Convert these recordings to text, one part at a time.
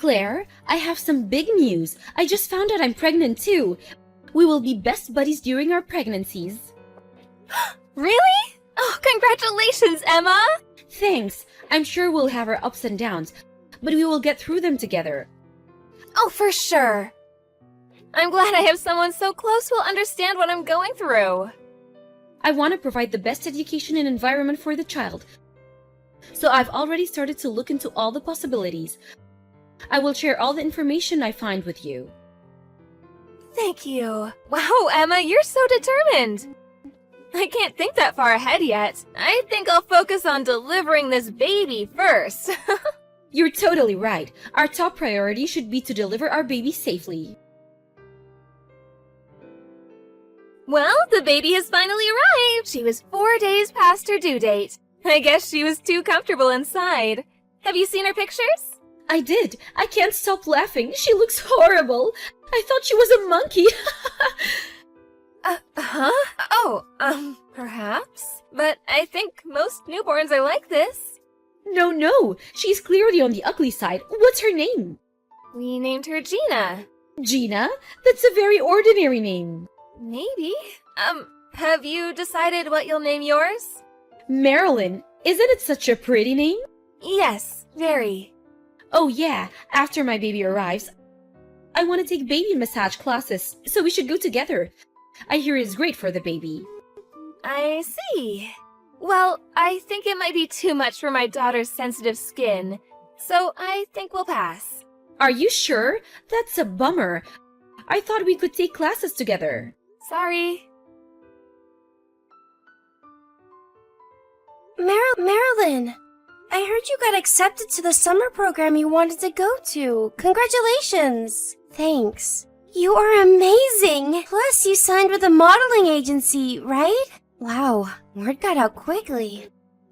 Claire, I have some big news. I just found out I'm pregnant too. We will be best buddies during our pregnancies. Really? Oh, congratulations, Emma! Thanks. I'm sure we'll have our ups and downs, but we will get through them together. Oh, for sure. I'm glad I have someone so close who will understand what I'm going through. I want to provide the best education and environment for the child, so I've already started to look into all the possibilities. I will share all the information I find with you. Thank you. Wow, Emma, you're so determined. I can't think that far ahead yet. I think I'll focus on delivering this baby first. You're totally right. Our top priority should be to deliver our baby safely. Well, the baby has finally arrived. She was 4 days past her due date. I guess she was too comfortable inside. Have you seen her pictures? I did. I can't stop laughing. She looks horrible. I thought she was a monkey. Perhaps. But I think most newborns are like this. No. She's clearly on the ugly side. What's her name? We named her Gina. Gina? That's a very ordinary name. Maybe. Have you decided what you'll name yours? Marilyn. Isn't it such a pretty name? Yes, very. Oh yeah, after my baby arrives, I want to take baby massage classes, so we should go together. I hear it's great for the baby. I see. Well, I think it might be too much for my daughter's sensitive skin, so I think we'll pass. Are you sure? That's a bummer. I thought we could take classes together. Sorry. Marilyn, I heard you got accepted to the summer program you wanted to go to. Congratulations. Thanks. You are amazing. Plus, you signed with a modeling agency, right? Wow, word got out quickly.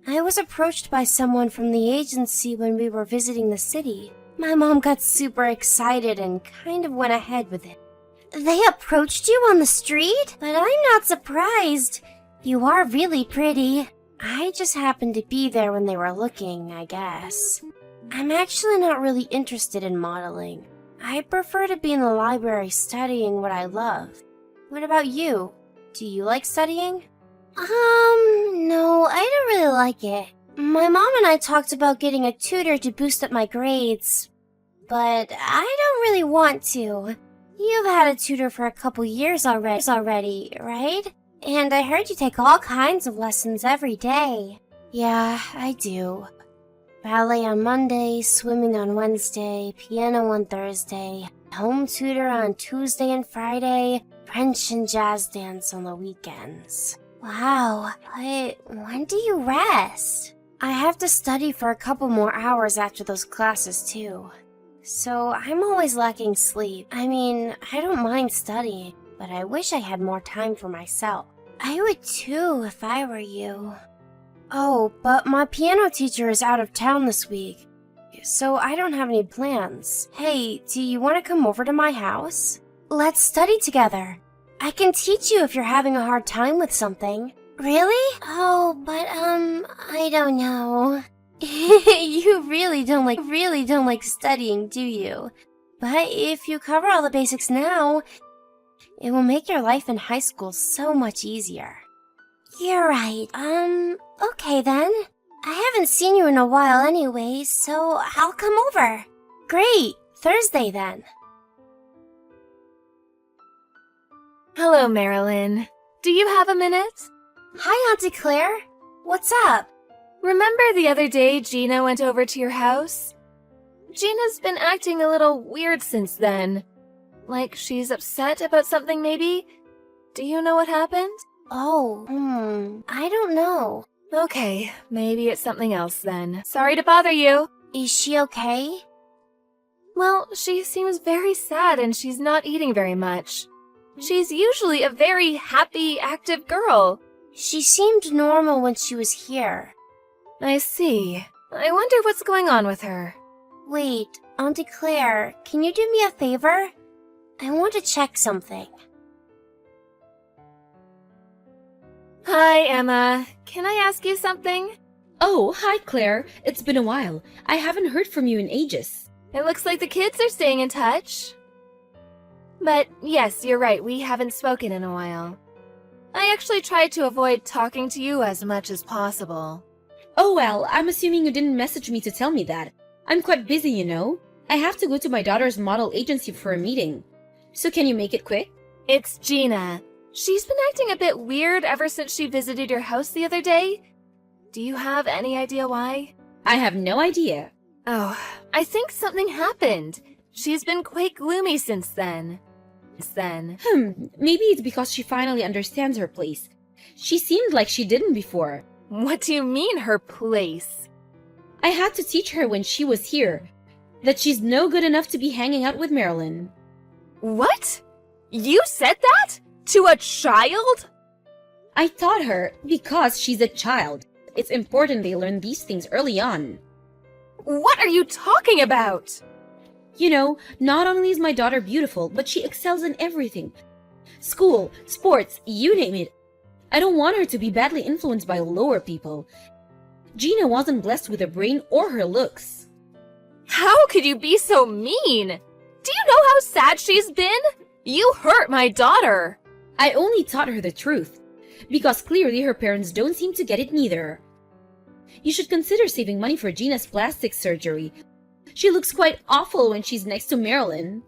I was approached by someone from the agency when we were visiting the city. My mom got super excited and kind of went ahead with it. They approached you on the street? But I'm not surprised. You are really pretty. I just happened to be there when they were looking, I guess. I'm actually not really interested in modeling. I prefer to be in the library studying what I love. What about you? Do you like studying? No, I don't really like it. My mom and I talked about getting a tutor to boost up my grades, but I don't really want to. You've had a tutor for a couple years already, right? And I heard you take all kinds of lessons every day. Yeah, I do. Ballet on Monday, swimming on Wednesday, piano on Thursday, home tutor on Tuesday and Friday, French and jazz dance on the weekends. Wow, but when do you rest? I have to study for a couple more hours after those classes too. So I'm always lacking sleep. I mean, I don't mind studying, but I wish I had more time for myself. I would too if I were you. Oh, but my piano teacher is out of town this week, so I don't have any plans. Hey, do you want to come over to my house? Let's study together. I can teach you if you're having a hard time with something. Really? Oh, but I don't know. You really don't like studying, do you? But if you cover all the basics now, it will make your life in high school so much easier. You're right. Okay then. I haven't seen you in a while anyway, so I'll come over. Great. Thursday then. Hello, Marilyn. Do you have a minute? Hi, Auntie Claire. What's up? Remember the other day Gina went over to your house? Gina's been acting a little weird since then. Like she's upset about something maybe? Do you know what happened? Oh, I don't know. Okay, maybe it's something else then. Sorry to bother you. Is she okay? Well, she seems very sad and she's not eating very much. She's usually a very happy, active girl. She seemed normal when she was here. I see. I wonder what's going on with her. Wait, Auntie Claire, can you do me a favor? I want to check something. Hi, Emma. Can I ask you something? Oh, hi Claire. It's been a while. I haven't heard from you in ages. It looks like the kids are staying in touch. But yes, you're right, we haven't spoken in a while. I actually tried to avoid talking to you as much as possible. Oh well, I'm assuming you didn't message me to tell me that. I'm quite busy, you know. I have to go to my daughter's model agency for a meeting. So can you make it quick? It's Gina. She's been acting a bit weird ever since she visited your house the other day. Do you have any idea why? I have no idea. Oh, I think something happened. She's been quite gloomy since then. Maybe it's because she finally understands her place. She seemed like she didn't before. What do you mean, her place? I had to teach her when she was here that she's no good enough to be hanging out with Marilyn. What? You said that? To a child? I taught her because she's a child. It's important they learn these things early on. What are you talking about? You know, not only is my daughter beautiful, but she excels in everything. School, sports, you name it. I don't want her to be badly influenced by lower people. Gina wasn't blessed with a brain or her looks. How could you be so mean? Do you know how sad she's been? You hurt my daughter. I only taught her the truth, because clearly her parents don't seem to get it neither. You should consider saving money for Gina's plastic surgery. She looks quite awful when she's next to Marilyn.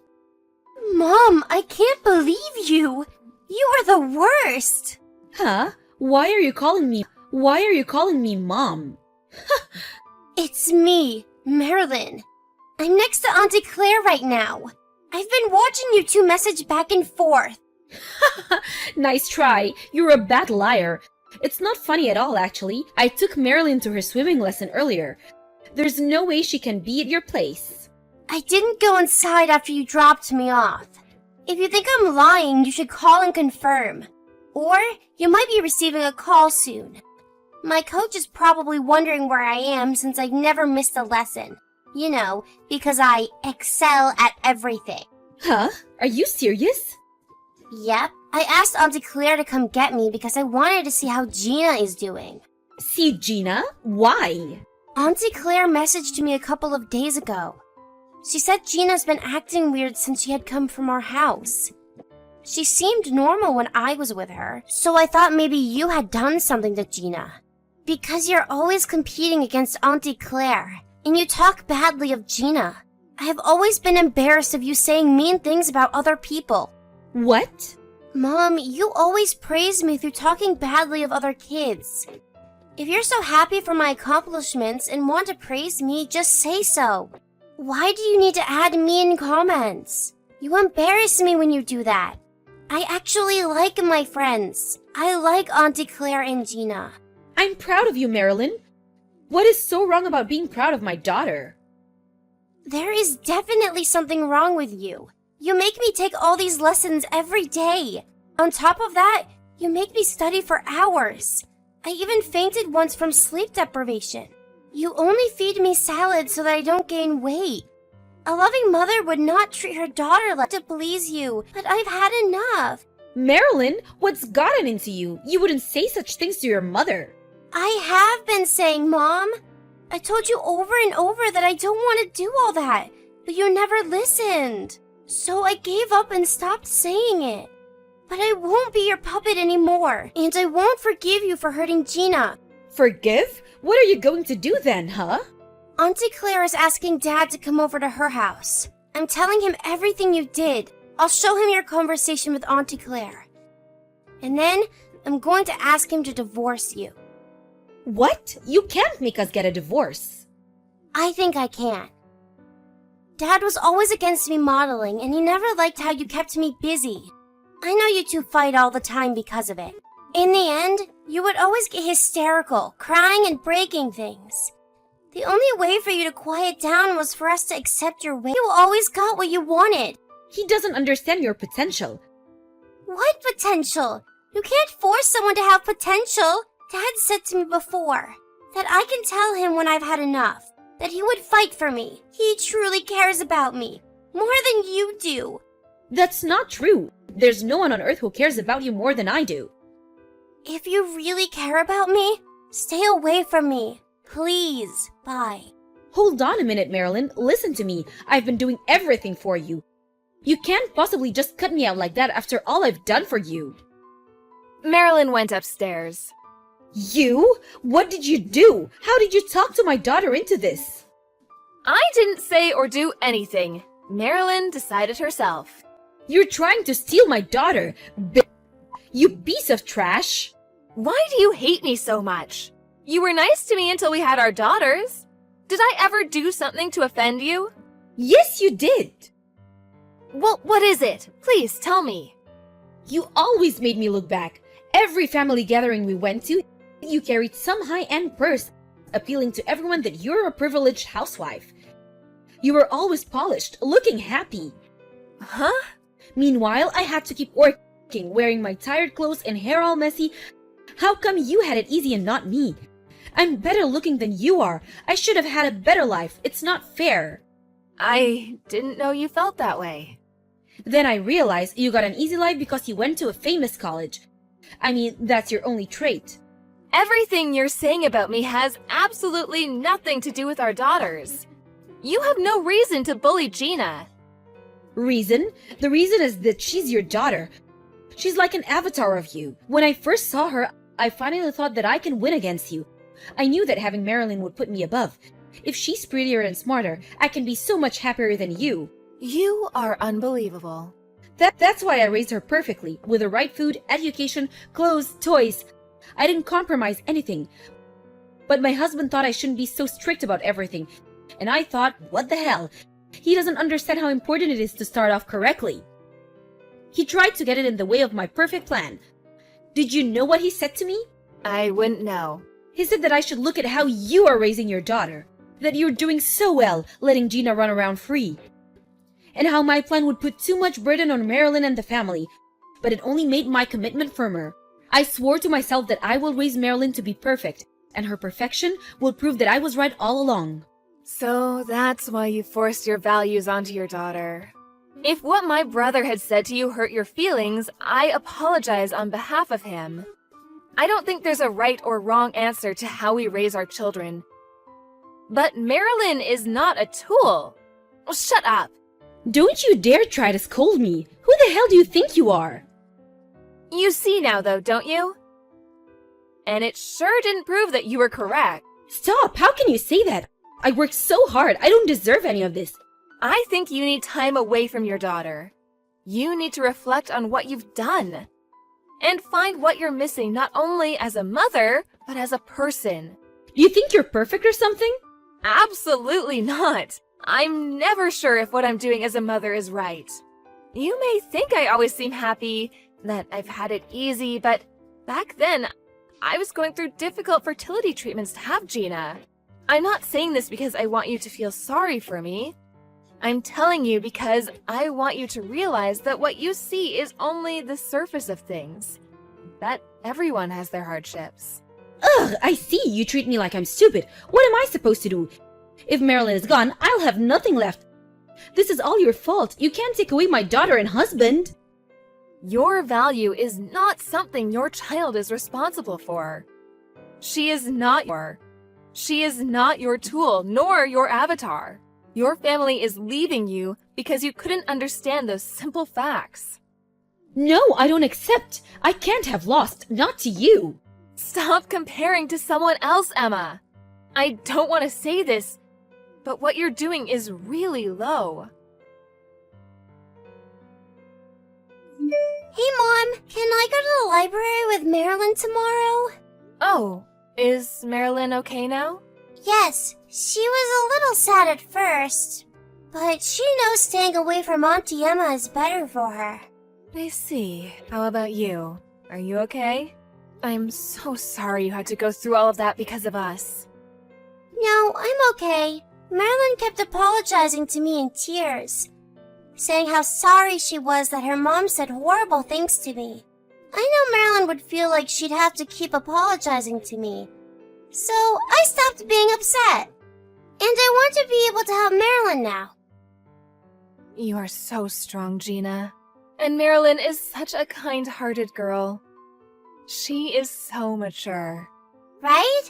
Mom, I can't believe you. You are the worst. Huh? Why are you calling me Mom? It's me, Marilyn. I'm next to Auntie Claire right now. I've been watching you two message back and forth. Nice try. You're a bad liar. It's not funny at all, actually. I took Marilyn to her swimming lesson earlier. There's no way she can be at your place. I didn't go inside after you dropped me off. If you think I'm lying, you should call and confirm. Or you might be receiving a call soon. My coach is probably wondering where I am since I've never missed a lesson. You know, because I excel at everything. Huh? Are you serious? Yep. I asked Auntie Claire to come get me because I wanted to see how Gina is doing. See Gina? Why? Auntie Claire messaged me a couple of days ago. She said Gina's been acting weird since she had come from our house. She seemed normal when I was with her, so I thought maybe you had done something to Gina. Because you're always competing against Auntie Claire, and you talk badly of Gina. I have always been embarrassed of you saying mean things about other people. What? Mom, you always praise me through talking badly of other kids. If you're so happy for my accomplishments and want to praise me, just say so. Why do you need to add mean comments? You embarrass me when you do that. I actually like my friends. I like Auntie Claire and Gina. I'm proud of you, Marilyn. What is so wrong about being proud of my daughter? There is definitely something wrong with you. You make me take all these lessons every day. On top of that, you make me study for hours. I even fainted once from sleep deprivation. You only feed me salad so that I don't gain weight. A loving mother would not treat her daughter like to please you, but I've had enough. Marilyn, what's gotten into you? You wouldn't say such things to your mother. I have been saying, Mom. I told you over and over that I don't want to do all that, but you never listened. So I gave up and stopped saying it. But I won't be your puppet anymore, and I won't forgive you for hurting Gina. Forgive? What are you going to do then, huh? Auntie Claire is asking Dad to come over to her house. I'm telling him everything you did. I'll show him your conversation with Auntie Claire. And then I'm going to ask him to divorce you. What? You can't make us get a divorce. I think I can. Dad was always against me modeling, and he never liked how you kept me busy. I know you two fight all the time because of it. In the end, you would always get hysterical, crying and breaking things. The only way for you to quiet down was for us to accept your way. You always got what you wanted. He doesn't understand your potential. What potential? You can't force someone to have potential. Dad said to me before that I can tell him when I've had enough, that he would fight for me. He truly cares about me, more than you do. That's not true. There's no one on earth who cares about you more than I do. If you really care about me, stay away from me. Please. Bye. Hold on a minute, Marilyn. Listen to me. I've been doing everything for you. You can't possibly just cut me out like that after all I've done for you. Marilyn went upstairs. You? What did you do? How did you talk to my daughter into this? I didn't say or do anything. Marilyn decided herself. You're trying to steal my daughter. You piece of trash. Why do you hate me so much? You were nice to me until we had our daughters. Did I ever do something to offend you? Yes, you did. Well, what is it? Please tell me. You always made me look back. Every family gathering we went to, you carried some high-end purse, appealing to everyone that you're a privileged housewife. You were always polished, looking happy. Huh? Meanwhile, I had to keep working, wearing my tired clothes and hair all messy. How come you had it easy and not me? I'm better looking than you are. I should have had a better life. It's not fair. I didn't know you felt that way. Then I realized you got an easy life because you went to a famous college. I mean, that's your only trait. Everything you're saying about me has absolutely nothing to do with our daughters. You have no reason to bully Gina. Reason? The reason is that she's your daughter. She's like an avatar of you. When I first saw her, I finally thought that I can win against you. I knew that having Marilyn would put me above. If she's prettier and smarter, I can be so much happier than you. You are unbelievable. That's why I raised her perfectly, with the right food, education, clothes, toys. I didn't compromise anything. But my husband thought I shouldn't be so strict about everything. And I thought, what the hell? He doesn't understand how important it is to start off correctly. He tried to get it in the way of my perfect plan. Did you know what he said to me? I wouldn't know. He said that I should look at how you are raising your daughter. That you're doing so well, letting Gina run around free. And how my plan would put too much burden on Marilyn and the family. But it only made my commitment firmer. I swore to myself that I will raise Marilyn to be perfect, and her perfection will prove that I was right all along. So that's why you forced your values onto your daughter. If what my brother had said to you hurt your feelings, I apologize on behalf of him. I don't think there's a right or wrong answer to how we raise our children. But Marilyn is not a tool. Oh, shut up. Don't you dare try to scold me. Who the hell do you think you are? You see now, though, don't you? And it sure didn't prove that you were correct. Stop! How can you say that? I worked so hard. I don't deserve any of this. I think you need time away from your daughter. You need to reflect on what you've done. And find what you're missing not only as a mother, but as a person. Do you think you're perfect or something? Absolutely not. I'm never sure if what I'm doing as a mother is right. You may think I always seem happy, that I've had it easy, but back then, I was going through difficult fertility treatments to have Gina. I'm not saying this because I want you to feel sorry for me. I'm telling you because I want you to realize that what you see is only the surface of things. That everyone has their hardships. Ugh, I see. You treat me like I'm stupid. What am I supposed to do? If Marilyn is gone, I'll have nothing left. This is all your fault. You can't take away my daughter and husband. Your value is not something your child is responsible for. She is not your tool, nor your avatar. Your family is leaving you because you couldn't understand those simple facts. No, I don't accept. I can't have lost, not to you. Stop comparing to someone else, Emma. I don't want to say this, but what you're doing is really low. Hey, Mom, can I go to the library with Marilyn tomorrow? Oh, is Marilyn okay now? Yes, she was a little sad at first, but she knows staying away from Auntie Emma is better for her. I see. How about you? Are you okay? I'm so sorry you had to go through all of that because of us. No, I'm okay. Marilyn kept apologizing to me in tears, saying how sorry she was that her mom said horrible things to me. I know Marilyn would feel like she'd have to keep apologizing to me, so I stopped being upset. And I want to be able to help Marilyn now. You are so strong, Gina. And Marilyn is such a kind-hearted girl. She is so mature. Right?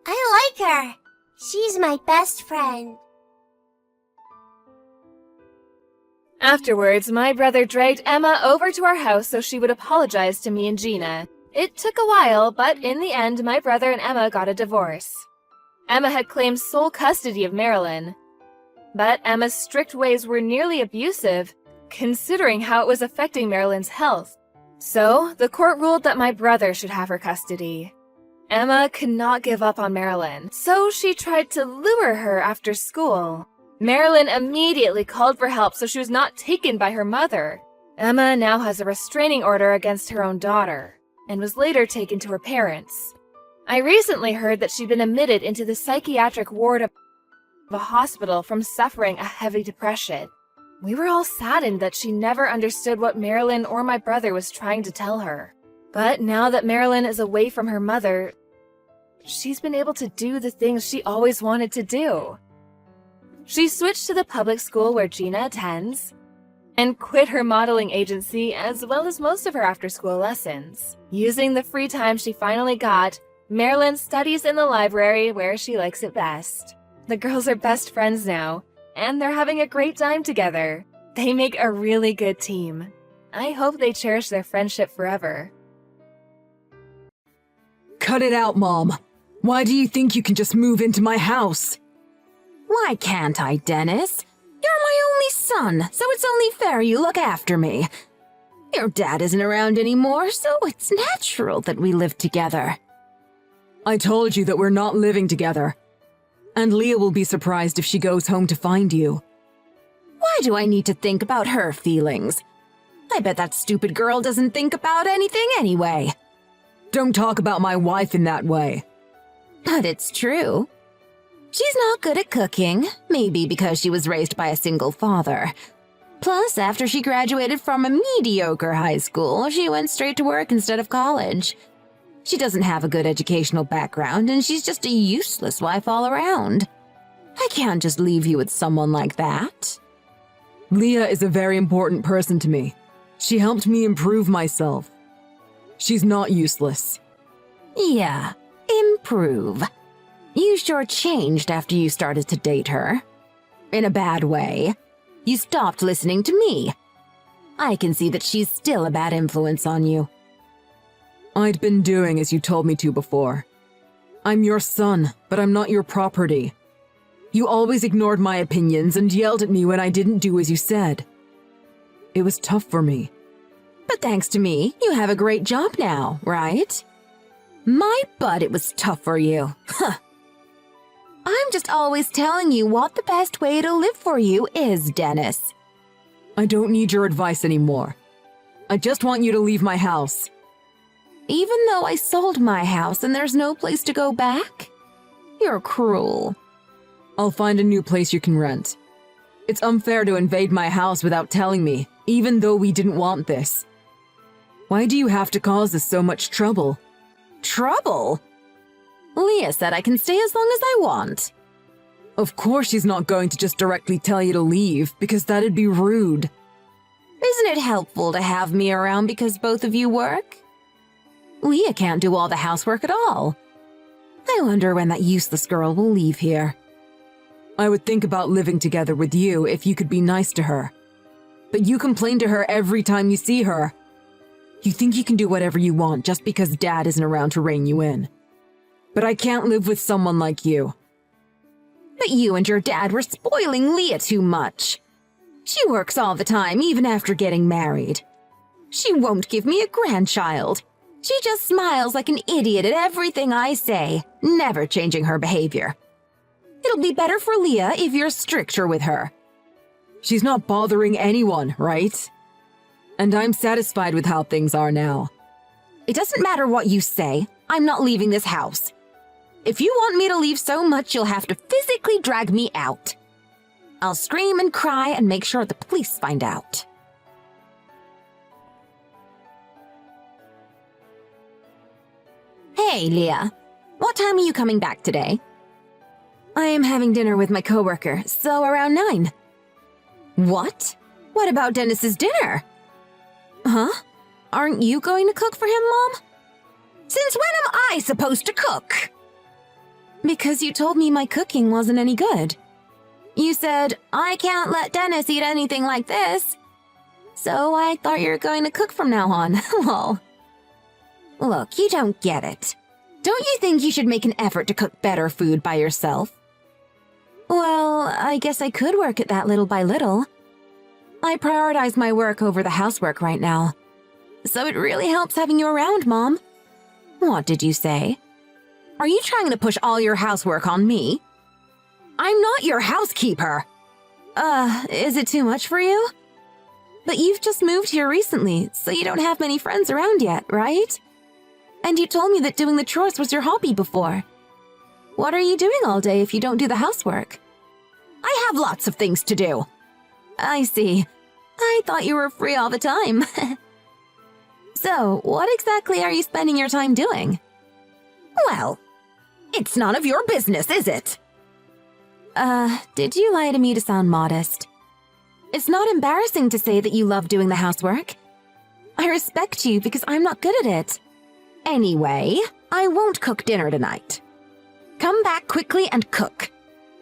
I like her. She's my best friend. Afterwards, my brother dragged Emma over to our house so she would apologize to me and Gina. It took a while, but in the end, my brother and Emma got a divorce. Emma had claimed sole custody of Marilyn. But Emma's strict ways were nearly abusive, considering how it was affecting Marilyn's health. So, the court ruled that my brother should have her custody. Emma could not give up on Marilyn, so she tried to lure her after school. Marilyn immediately called for help so she was not taken by her mother. Emma now has a restraining order against her own daughter, and was later taken to her parents. I recently heard that she'd been admitted into the psychiatric ward of a hospital from suffering a heavy depression. We were all saddened that she never understood what Marilyn or my brother was trying to tell her. But now that Marilyn is away from her mother, she's been able to do the things she always wanted to do. She switched to the public school where Gina attends, and quit her modeling agency as well as most of her after-school lessons. Using the free time she finally got, Marilyn studies in the library where she likes it best. The girls are best friends now, and they're having a great time together. They make a really good team. I hope they cherish their friendship forever. Cut it out, Mom. Why do you think you can just move into my house? Why can't I, Dennis? You're my only son, so it's only fair you look after me. Your dad isn't around anymore, so it's natural that we live together. I told you that we're not living together. And Leah will be surprised if she goes home to find you. Why do I need to think about her feelings? I bet that stupid girl doesn't think about anything anyway. Don't talk about my wife in that way. But it's true. She's not good at cooking, maybe because she was raised by a single father. Plus, after she graduated from a mediocre high school, she went straight to work instead of college. She doesn't have a good educational background, and she's just a useless wife all around. I can't just leave you with someone like that. Leah is a very important person to me. She helped me improve myself. She's not useless. Yeah, improve. You sure changed after you started to date her. In a bad way. You stopped listening to me. I can see that she's still a bad influence on you. I'd been doing as you told me to before. I'm your son, but I'm not your property. You always ignored my opinions and yelled at me when I didn't do as you said. It was tough for me. But thanks to me, you have a great job now, right? My butt, it was tough for you. Huh. I'm just always telling you what the best way to live for you is, Dennis. I don't need your advice anymore. I just want you to leave my house. Even though I sold my house and there's no place to go back? You're cruel. I'll find a new place you can rent. It's unfair to invade my house without telling me, even though we didn't want this. Why do you have to cause us so much trouble? Trouble? Leah said I can stay as long as I want. Of course she's not going to just directly tell you to leave, because that'd be rude. Isn't it helpful to have me around because both of you work? Leah can't do all the housework at all. I wonder when that useless girl will leave here. I would think about living together with you if you could be nice to her. But you complain to her every time you see her. You think you can do whatever you want just because Dad isn't around to rein you in. But I can't live with someone like you. But you and your dad were spoiling Leah too much. She works all the time, even after getting married. She won't give me a grandchild. She just smiles like an idiot at everything I say, never changing her behavior. It'll be better for Leah if you're stricter with her. She's not bothering anyone, right? And I'm satisfied with how things are now. It doesn't matter what you say. I'm not leaving this house. If you want me to leave so much, you'll have to physically drag me out. I'll scream and cry and make sure the police find out. Hey, Leah. What time are you coming back today? I am having dinner with my coworker, so around 9. What? What about Dennis's dinner? Huh? Aren't you going to cook for him, Mom? Since when am I supposed to cook? Because you told me my cooking wasn't any good. You said, I can't let Dennis eat anything like this. So I thought you were going to cook from now on. Lol. Look, you don't get it. Don't you think you should make an effort to cook better food by yourself? Well, I guess I could work at that little by little. I prioritize my work over the housework right now. So it really helps having you around, Mom. What did you say? Are you trying to push all your housework on me? I'm not your housekeeper! Is it too much for you? But you've just moved here recently, so you don't have many friends around yet, right? And you told me that doing the chores was your hobby before. What are you doing all day if you don't do the housework? I have lots of things to do. I see. I thought you were free all the time. So, what exactly are you spending your time doing? Well, it's none of your business, is it? Did you lie to me to sound modest? It's not embarrassing to say that you love doing the housework. I respect you because I'm not good at it. Anyway, I won't cook dinner tonight. Come back quickly and cook.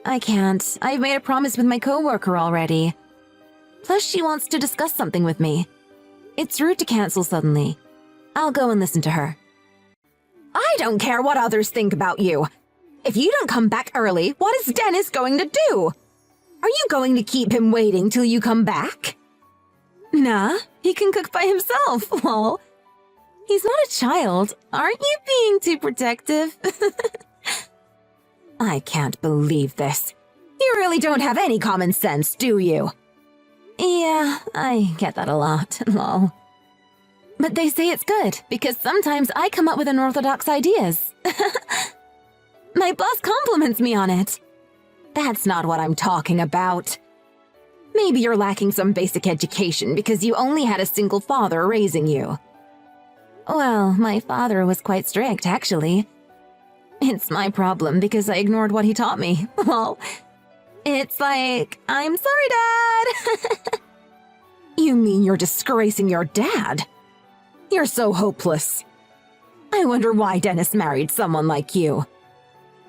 I can't. I've made a promise with my coworker already. Plus, she wants to discuss something with me. It's rude to cancel suddenly. I'll go and listen to her. I don't care what others think about you. If you don't come back early, what is Dennis going to do? Are you going to keep him waiting till you come back? Nah, he can cook by himself, lol. He's not a child. Aren't you being too protective? I can't believe this. You really don't have any common sense, do you? Yeah, I get that a lot, lol. But they say it's good, because sometimes I come up with unorthodox ideas. My boss compliments me on it. That's not what I'm talking about. Maybe you're lacking some basic education because you only had a single father raising you. Well, my father was quite strict, actually. It's my problem because I ignored what he taught me. Well, it's like, I'm sorry, Dad. You mean you're disgracing your dad? You're so hopeless. I wonder why Dennis married someone like you.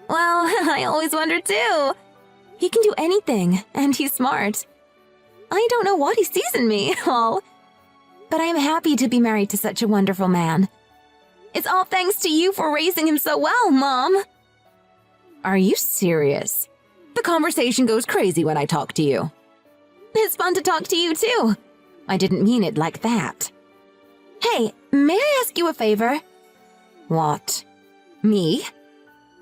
Well, I always wondered too. He can do anything, and he's smart. I don't know what he sees in me, lol. But I'm happy to be married to such a wonderful man. It's all thanks to you for raising him so well, Mom. Are you serious? The conversation goes crazy when I talk to you. It's fun to talk to you, too. I didn't mean it like that. Hey, may I ask you a favor? What? Me?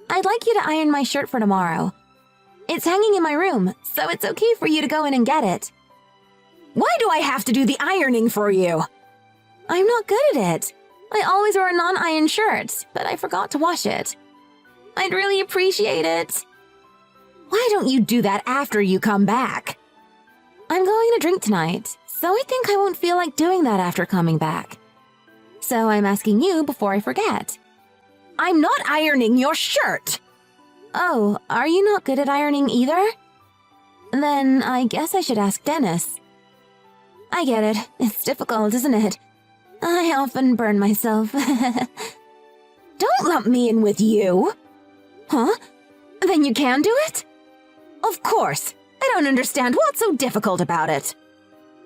I'd like you to iron my shirt for tomorrow. It's hanging in my room, so it's okay for you to go in and get it. Why do I have to do the ironing for you? I'm not good at it. I always wear a non-iron shirt, but I forgot to wash it. I'd really appreciate it. Why don't you do that after you come back? I'm going to drink tonight, so I think I won't feel like doing that after coming back. So I'm asking you before I forget. I'm not ironing your shirt! Oh, are you not good at ironing either? Then I guess I should ask Dennis. I get it. It's difficult, isn't it? I often burn myself. Don't lump me in with you! Huh? Then you can do it? Of course! I don't understand what's so difficult about it.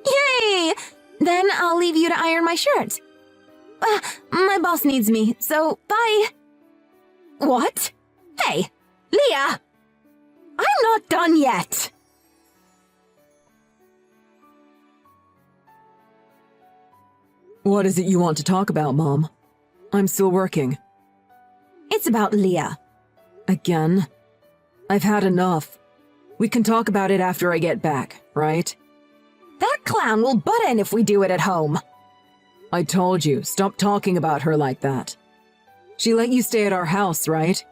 Yay! Then I'll leave you to iron my shirt. My boss needs me, so bye. What? Hey, Leah! I'm not done yet! What is it you want to talk about, Mom? I'm still working. It's about Leah. Again? I've had enough. We can talk about it after I get back, right? That clown will butt in if we do it at home. I told you, stop talking about her like that. She let you stay at our house, right?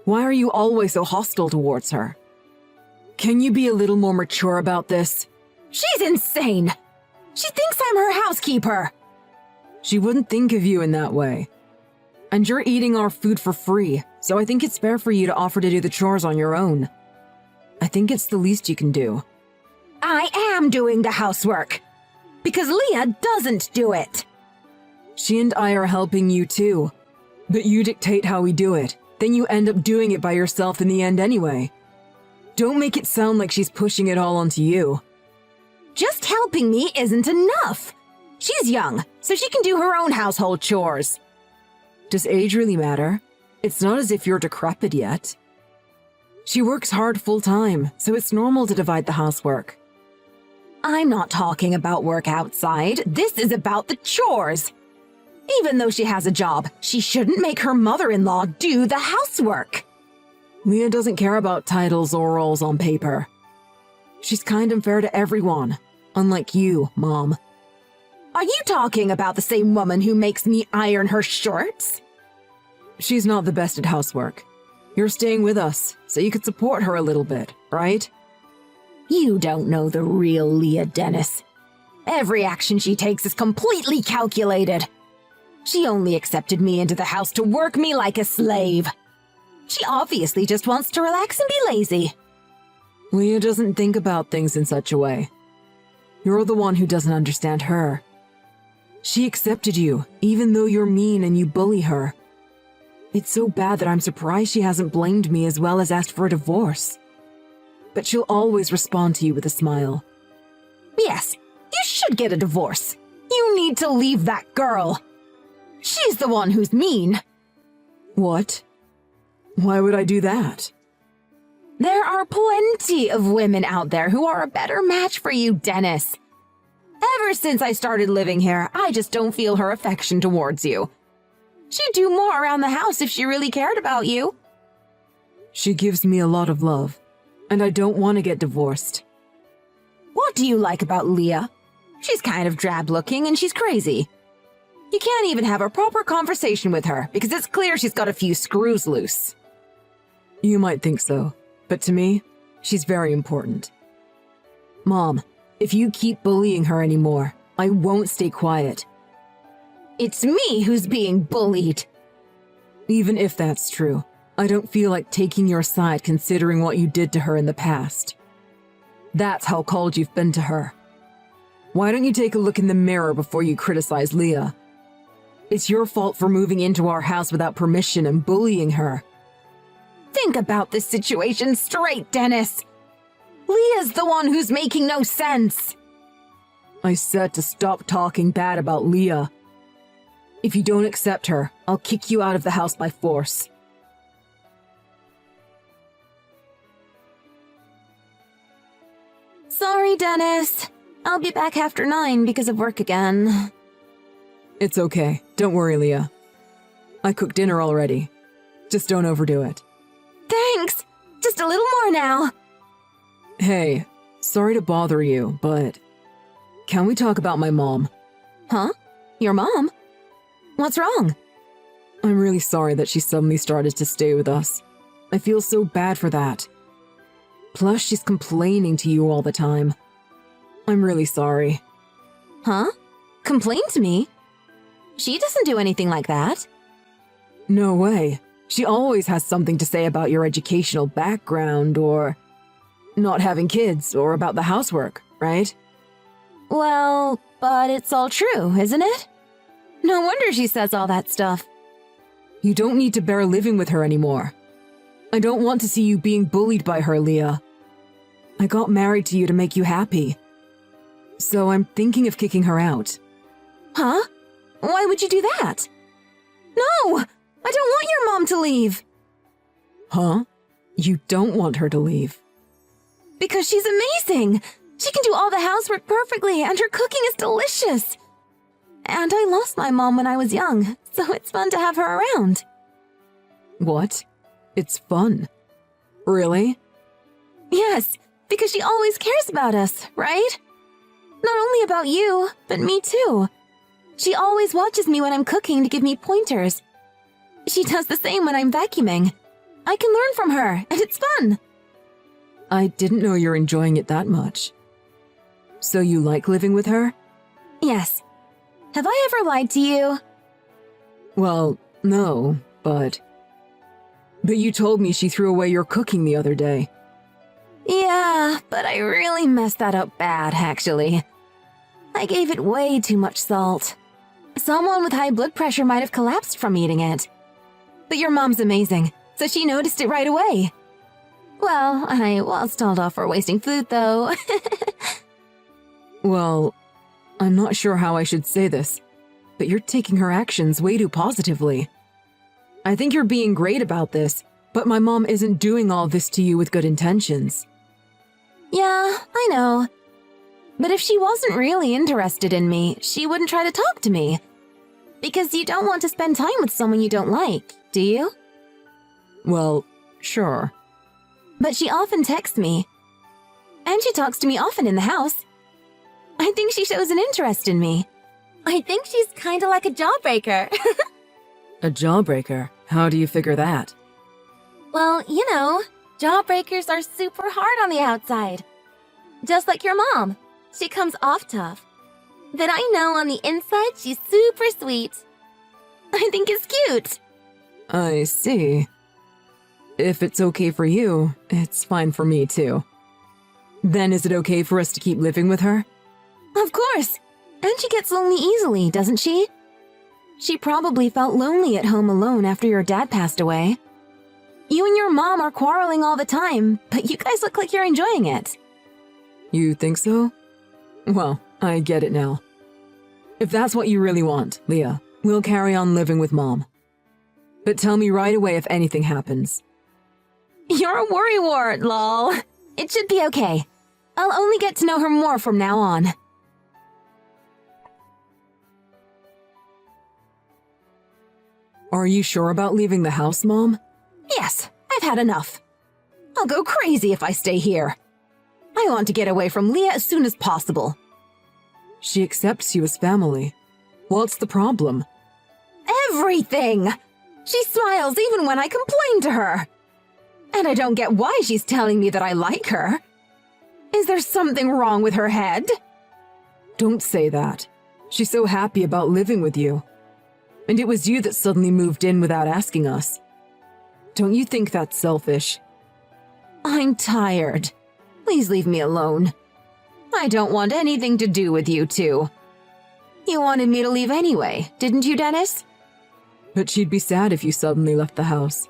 Why are you always so hostile towards her? Can you be a little more mature about this? She's insane! She thinks I'm her housekeeper! She wouldn't think of you in that way. And you're eating our food for free, so I think it's fair for you to offer to do the chores on your own. I think it's the least you can do. I am doing the housework! Because Leah doesn't do it! She and I are helping you too. But you dictate how we do it, then you end up doing it by yourself in the end anyway. Don't make it sound like she's pushing it all onto you. Just helping me isn't enough. She's young, so she can do her own household chores. Does age really matter? It's not as if you're decrepit yet. She works hard full-time, so it's normal to divide the housework. I'm not talking about work outside. This is about the chores. Even though she has a job, she shouldn't make her mother-in-law do the housework. Leah doesn't care about titles or roles on paper. She's kind and fair to everyone, unlike you, Mom. Are you talking about the same woman who makes me iron her shirts? She's not the best at housework. You're staying with us, so you could support her a little bit, right? You don't know the real Leah Dennis. Every action she takes is completely calculated. She only accepted me into the house to work me like a slave. She obviously just wants to relax and be lazy. Leah doesn't think about things in such a way. You're the one who doesn't understand her. She accepted you, even though you're mean and you bully her. It's so bad that I'm surprised she hasn't blamed me as well as asked for a divorce. But she'll always respond to you with a smile. Yes, you should get a divorce. You need to leave that girl. She's the one who's mean. What? Why would I do that? There are plenty of women out there who are a better match for you, Dennis. Ever since I started living here, I just don't feel her affection towards you. She'd do more around the house if she really cared about you. She gives me a lot of love, and I don't want to get divorced. What do you like about Leah? She's kind of drab-looking and she's crazy. You can't even have a proper conversation with her because it's clear she's got a few screws loose. You might think so, but to me, she's very important. Mom, if you keep bullying her anymore, I won't stay quiet. It's me who's being bullied. Even if that's true, I don't feel like taking your side considering what you did to her in the past. That's how cold you've been to her. Why don't you take a look in the mirror before you criticize Leah? It's your fault for moving into our house without permission and bullying her. Think about this situation straight, Dennis. Leah's the one who's making no sense. I said to stop talking bad about Leah. If you don't accept her, I'll kick you out of the house by force. Sorry, Dennis. I'll be back after 9 because of work again. It's okay. Don't worry, Leah. I cooked dinner already. Just don't overdo it. Thanks. Just a little more now. Hey, sorry to bother you, but can we talk about my mom? Huh? Your mom? What's wrong? I'm really sorry that she suddenly started to stay with us. I feel so bad for that. Plus, she's complaining to you all the time. I'm really sorry. Huh? Complain to me? She doesn't do anything like that. No way. She always has something to say about your educational background or not having kids or about the housework, right? Well, but it's all true, isn't it? No wonder she says all that stuff. You don't need to bear living with her anymore. I don't want to see you being bullied by her, Leah. I got married to you to make you happy. So I'm thinking of kicking her out. Huh? Why would you do that? No! I don't want your mom to leave. Huh? You don't want her to leave? Because she's amazing. She can do all the housework perfectly, and her cooking is delicious. And I lost my mom when I was young, so it's fun to have her around. What? It's fun. Really? Yes, because she always cares about us, right? Not only about you, but me too. She always watches me when I'm cooking to give me pointers. She does the same when I'm vacuuming. I can learn from her, and it's fun. I didn't know you're enjoying it that much. So you like living with her? Yes. Have I ever lied to you? Well, no, but you told me she threw away your cooking the other day. Yeah, but I really messed that up bad, actually. I gave it way too much salt. Someone with high blood pressure might have collapsed from eating it. But your mom's amazing. so she noticed it right away. Well, I was told off for wasting food, though. Well, I'm not sure how I should say this, but you're taking her actions way too positively. I think you're being great about this, but my mom isn't doing all this to you with good intentions. Yeah, I know. But if she wasn't really interested in me, she wouldn't try to talk to me. Because you don't want to spend time with someone you don't like, do you? Well, sure. But she often texts me. And she talks to me often in the house. I think she shows an interest in me. I think she's kinda like a jawbreaker. A jawbreaker? How do you figure that? Well, you know, jawbreakers are super hard on the outside. Just like your mom. She comes off tough. But I know on the inside she's super sweet. I think it's cute. I see. If it's okay for you, it's fine for me too. Then is it okay for us to keep living with her? Of course. And she gets lonely easily, doesn't she? She probably felt lonely at home alone after your dad passed away. You and your mom are quarreling all the time, but you guys look like you're enjoying it. You think so? Well, I get it now. If that's what you really want, Leah, we'll carry on living with Mom. But tell me right away if anything happens. You're a worrywart, lol. It should be okay. I'll only get to know her more from now on. Are you sure about leaving the house, Mom? Yes, I've had enough. I'll go crazy if I stay here. I want to get away from Leah as soon as possible. She accepts you as family. What's the problem? Everything! She smiles even when I complain to her. And I don't get why she's telling me that I like her. Is there something wrong with her head? Don't say that. She's so happy about living with you. And it was you that suddenly moved in without asking us. Don't you think that's selfish? I'm tired. Please leave me alone. I don't want anything to do with you two. You wanted me to leave anyway, didn't you, Dennis? But she'd be sad if you suddenly left the house.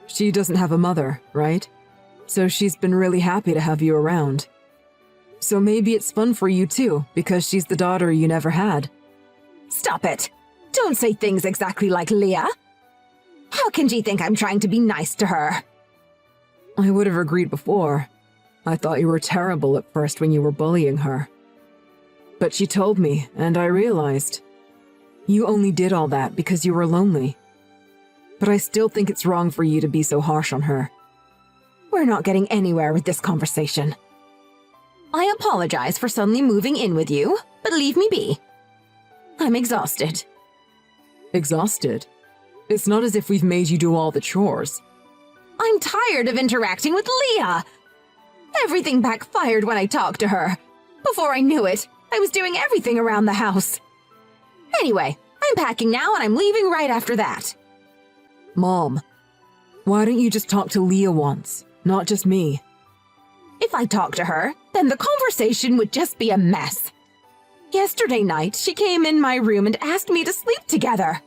She doesn't have a mother, right? So she's been really happy to have you around. So maybe it's fun for you too, because she's the daughter you never had. Stop it! Don't say things exactly like Leah. How can she think I'm trying to be nice to her? I would have agreed before. I thought you were terrible at first when you were bullying her. But she told me, and I realized. You only did all that because you were lonely. But I still think it's wrong for you to be so harsh on her. We're not getting anywhere with this conversation. I apologize for suddenly moving in with you, but leave me be. I'm exhausted. Exhausted? It's not as if we've made you do all the chores. I'm tired of interacting with Leah. Everything backfired when I talked to her. Before I knew it, I was doing everything around the house. Anyway, I'm packing now and I'm leaving right after that. Mom, why don't you just talk to Leah once, not just me? If I talked to her, then the conversation would just be a mess. Yesterday night, she came in my room and asked me to sleep together.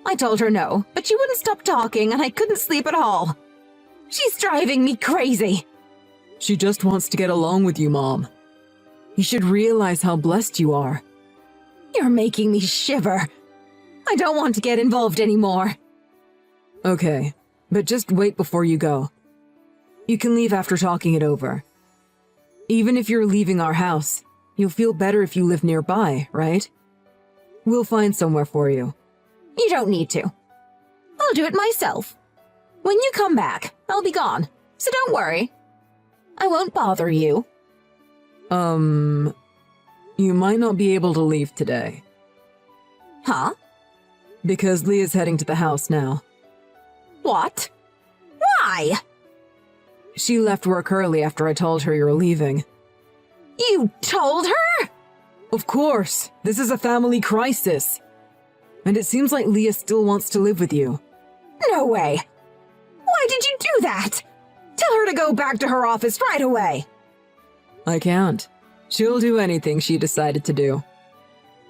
I told her no, but she wouldn't stop talking and I couldn't sleep at all. She's driving me crazy. She just wants to get along with you, Mom. You should realize how blessed you are. You're making me shiver. I don't want to get involved anymore. Okay, but just wait before you go. You can leave after talking it over. Even if you're leaving our house, you'll feel better if you live nearby, right? We'll find somewhere for you. You don't need to. I'll do it myself. When you come back, I'll be gone, so don't worry. I won't bother you. You might not be able to leave today. Huh? Because Leah's heading to the house now. What? Why? She left work early after I told her you were leaving. You told her? Of course! This is a family crisis! And it seems like Leah still wants to live with you. No way! Why did you do that? Tell her to go back to her office right away! I can't. She'll do anything she decided to do.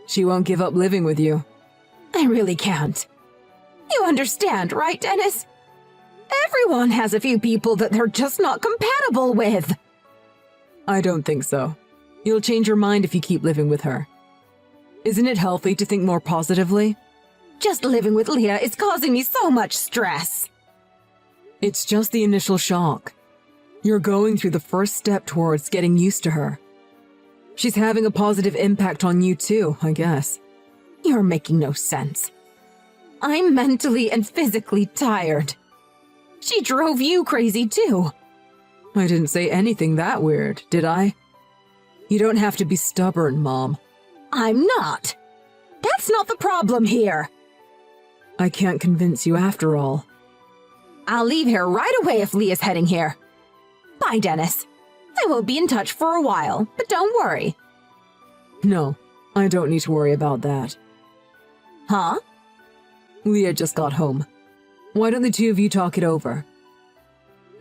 She won't give up living with you. I really can't. You understand, right, Dennis? Everyone has a few people that they're just not compatible with. I don't think so. You'll change your mind if you keep living with her. Isn't it healthy to think more positively? Just living with Leah is causing me so much stress. It's just the initial shock. You're going through the first step towards getting used to her. She's having a positive impact on you too, I guess. You're making no sense. I'm mentally and physically tired. She drove you crazy too. I didn't say anything that weird, did I? You don't have to be stubborn, Mom. I'm not. That's not the problem here. I can't convince you after all. I'll leave here right away if Leah's heading here. Bye, Dennis. I won't be in touch for a while, but don't worry. No, I don't need to worry about that. Huh? Leah just got home. Why don't the two of you talk it over?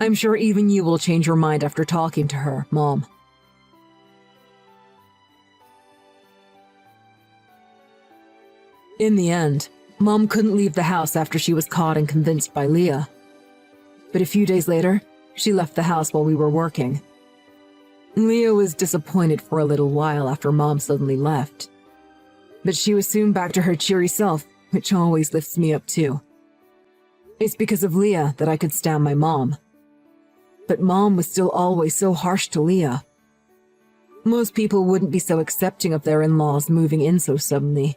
I'm sure even you will change your mind after talking to her, Mom. In the end, Mom couldn't leave the house after she was caught and convinced by Leah. But a few days later, she left the house while we were working. Leah was disappointed for a little while after Mom suddenly left. But she was soon back to her cheery self, which always lifts me up too. It's because of Leah that I could stand my mom. But Mom was still always so harsh to Leah. Most people wouldn't be so accepting of their in-laws moving in so suddenly.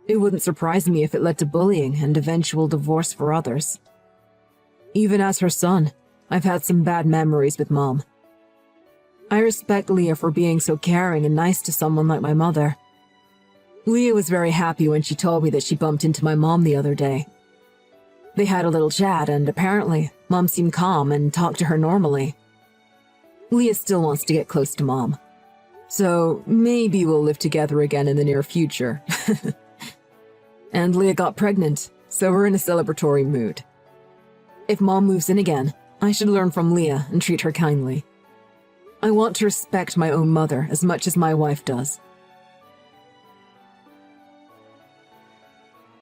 It wouldn't surprise me if it led to bullying and eventual divorce for others. Even as her son, I've had some bad memories with Mom. I respect Leah for being so caring and nice to someone like my mother. Leah was very happy when she told me that she bumped into my mom the other day. They had a little chat, and apparently, Mom seemed calm and talked to her normally. Leah still wants to get close to Mom. So maybe we'll live together again in the near future. And Leah got pregnant, so we're in a celebratory mood. If Mom moves in again, I should learn from Leah and treat her kindly. I want to respect my own mother as much as my wife does.